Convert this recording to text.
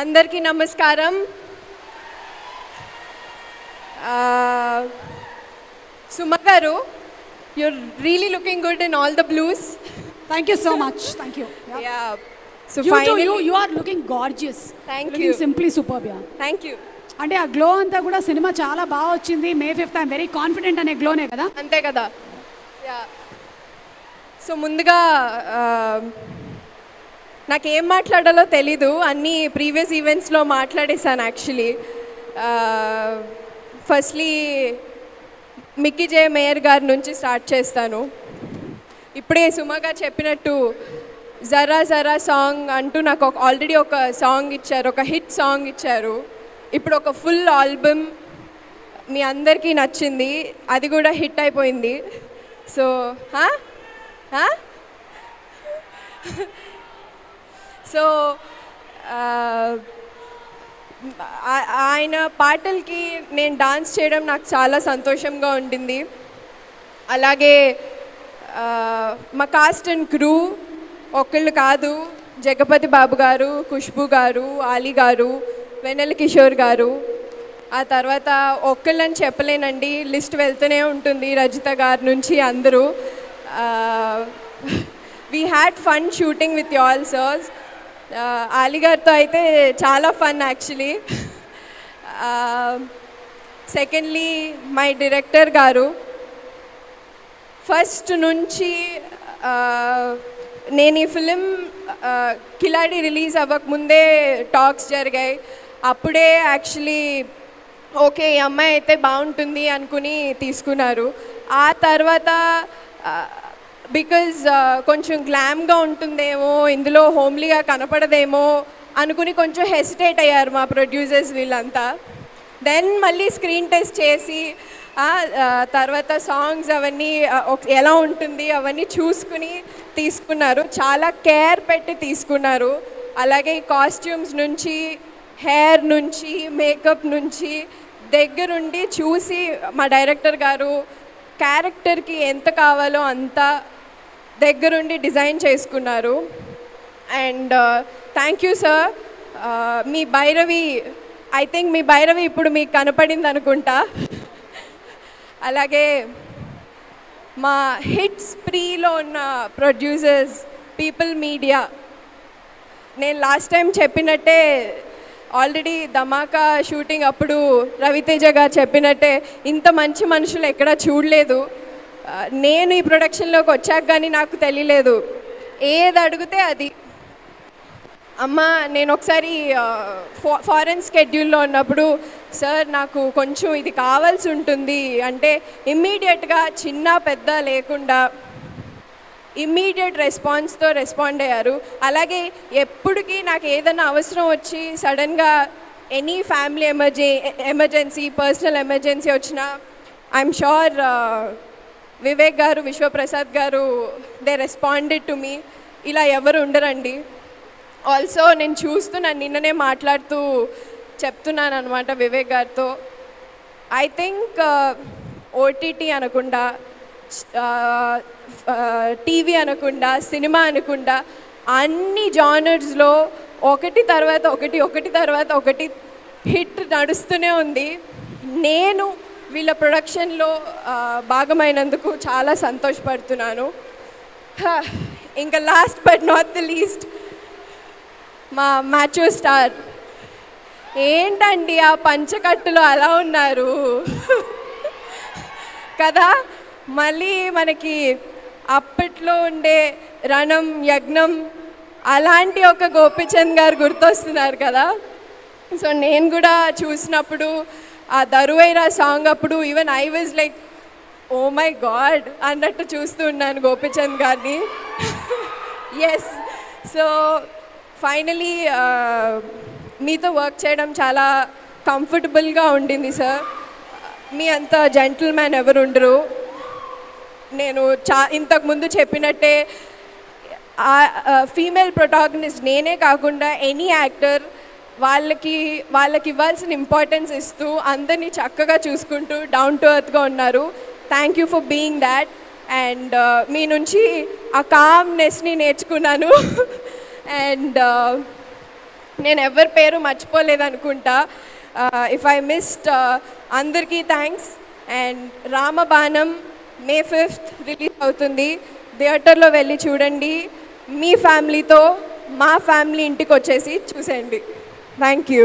అందరికీ నమస్కారం. సుమ గారు, you're really looking good in all the blues. Thank you so much. Thank you. Yeah. So You finally, too, you are looking gorgeous. Thank looking you. Simply superb. Yeah. Thank you. అంటే ఆ glow అంతా కూడా cinema చాలా బాగా వచ్చింది. May 5th I'm very confident అనే గ్లోనే కదా. అంతే కదా. సో ముందుగా నాకేం మాట్లాడాలో తెలీదు. అన్నీ ప్రీవియస్ ఈవెంట్స్లో మాట్లాడేశాను యాక్చువల్లీ. ఫస్ట్లీ మిక్కీ జే మేయర్ గారి నుంచి స్టార్ట్ చేస్తాను. ఇప్పుడే సుమగా చెప్పినట్టు జరా జరా సాంగ్ అంటూ నాకు ఆల్రెడీ ఒక సాంగ్ ఇచ్చారు, ఒక హిట్ సాంగ్ ఇచ్చారు. ఇప్పుడు ఒక ఫుల్ ఆల్బమ్ మీ అందరికీ నచ్చింది, అది కూడా హిట్ అయిపోయింది. సో సో ఆయన పాటలకి నేను డాన్స్ చేయడం నాకు చాలా సంతోషంగా ఉండింది. అలాగే మా కాస్ట్ అండ్ క్రూ ఒకళ్ళు కాదు, జగపతి బాబు గారు, ఖుష్బు గారు, ఆలీ గారు, వెన్నెల కిషోర్ గారు, ఆ తర్వాత ఒక్కళ్ళని చెప్పలేనండి, లిస్ట్ వెళ్తూనే ఉంటుంది రజిత గారి నుంచి అందరూ. We had fun shooting with you all sirs. Ali గారితో అయితే చాలా fun actually. Secondly my director గారు, ఫస్ట్ నుంచి నేను ఈ ఫిలిం కిలాడి రిలీజ్ అవ్వకముందే టాక్స్ జరిగాయి. అప్పుడే యాక్చువల్లీ ఓకే ఈ అమ్మాయి అయితే బాగుంటుంది అనుకుని తీసుకున్నారు. ఆ తర్వాత బికాజ్ కొంచెం గ్లామ్గా ఉంటుందేమో, ఇందులో హోమ్లీగా కనపడదేమో అనుకుని కొంచెం హెసిటేట్ అయ్యారు మా ప్రొడ్యూసర్స్ వీళ్ళంతా. దెన్ మళ్ళీ స్క్రీన్ టెస్ట్ చేసి తర్వాత సాంగ్స్ అవన్నీ ఎలా ఉంటుంది అవన్నీ చూసుకుని తీసుకున్నారు. చాలా కేర్ పెట్టి తీసుకున్నారు. అలాగే కాస్ట్యూమ్స్ నుంచి, హెయిర్ నుంచి, మేకప్ నుంచి దగ్గరుండి చూసి మా డైరెక్టర్ గారు క్యారెక్టర్కి ఎంత కావాలో అంత దగ్గరుండి డిజైన్ చేసుకున్నారు. And thank you sir. మీ భైరవి, ఐ థింక్ మీ భైరవి ఇప్పుడు మీకు కనపడింది అనుకుంటా. అలాగే మా హిట్ స్ప్రీలో ఉన్న ప్రొడ్యూసర్స్, పీపుల్ మీడియా, నేను లాస్ట్ టైం చెప్పినట్టే ఆల్రెడీ ధమాకా షూటింగ్ అప్పుడు రవితేజ గారు చెప్పినట్టే ఇంత మంచి మనుషులు ఎక్కడా చూడలేదు. నేను ఈ ప్రొడక్షన్లోకి వచ్చాక కానీ నాకు తెలియలేదు, ఏది అడిగితే అది. అమ్మ నేను ఒకసారి ఫారెన్ స్కెడ్యూల్లో ఉన్నప్పుడు సార్ నాకు కొంచెం ఇది కావాల్సి ఉంటుంది అంటే ఇమ్మీడియట్గా చిన్న పెద్ద లేకుండా ఇమ్మీడియట్ రెస్పాన్స్తో రెస్పాండ్ అయ్యారు. అలాగే ఎప్పటికీ నాకు ఏదైనా అవసరం వచ్చి సడన్గా any family emergency, personal emergency వచ్చినా ఐఎమ్ షూర్ వివేక్ గారు, విశ్వప్రసాద్ గారు, దే రెస్పాండెడ్ టు మీ. ఇలా ఎవరు ఉండరండి. ఆల్సో నేను చూస్తున్నాను, నిన్ననే మాట్లాడుతూ చెప్తున్నాను అనమాట వివేక్ గారితో. ఐ థింక్ ఓటీటీ అనకుండా, టీవీ అనకుండా, సినిమా అనకుండా అన్ని జానర్స్లో ఒకటి తర్వాత ఒకటి హిట్ నడుస్తూనే ఉంది. నేను వీళ్ళ ప్రొడక్షన్లో భాగమైనందుకు చాలా సంతోషపడుతున్నాను. ఇంకా last but not the least మా మ్యాచో స్టార్. ఏంటండి ఆ పంచకట్టులో అలా ఉన్నారు కదా. మళ్ళీ మనకి అప్పట్లో ఉండే రణం, యజ్ఞం అలాంటి ఒక గోపిచంద్ గారు గుర్తొస్తున్నారు కదా. సో నేను కూడా చూసినప్పుడు ఆ దరువైరా సాంగ్ అప్పుడు even I was like oh my God అన్నట్టు చూస్తూ ఉన్నాను గోపిచంద్ గారిని. ఎస్, సో ఫైనలీ మీతో వర్క్ చేయడం చాలా కంఫర్టబుల్గా ఉండింది సార్. మీ అంత జెంటిల్మ్యాన్ ఎవరు ఉండరు. నేను ఇంతకుముందు చెప్పినట్టే ఫీమేల్ ప్రొటాగనిస్ట్ నేనే కాకుండా ఎనీ యాక్టర్ వాళ్ళకి ఇవ్వాల్సిన ఇంపార్టెన్స్ ఇస్తూ అందరినీ చక్కగా చూసుకుంటూ డౌన్ టు ఎర్త్గా ఉన్నారు. Thank you for being that. And మీ నుంచి ఆ కామ్నెస్ని నేర్చుకున్నాను. అండ్ నేను ఎవరి పేరు మర్చిపోలేదు అనుకుంటా. ఇఫ్ ఐ మిస్డ్ అందరికీ thanks. And Ramabanam May 5th release అవుతుంది. థియేటర్లో వెళ్ళి చూడండి. మీ ఫ్యామిలీతో మా ఫ్యామిలీ ఇంటికి వచ్చేసి చూసేయండి. Thank you.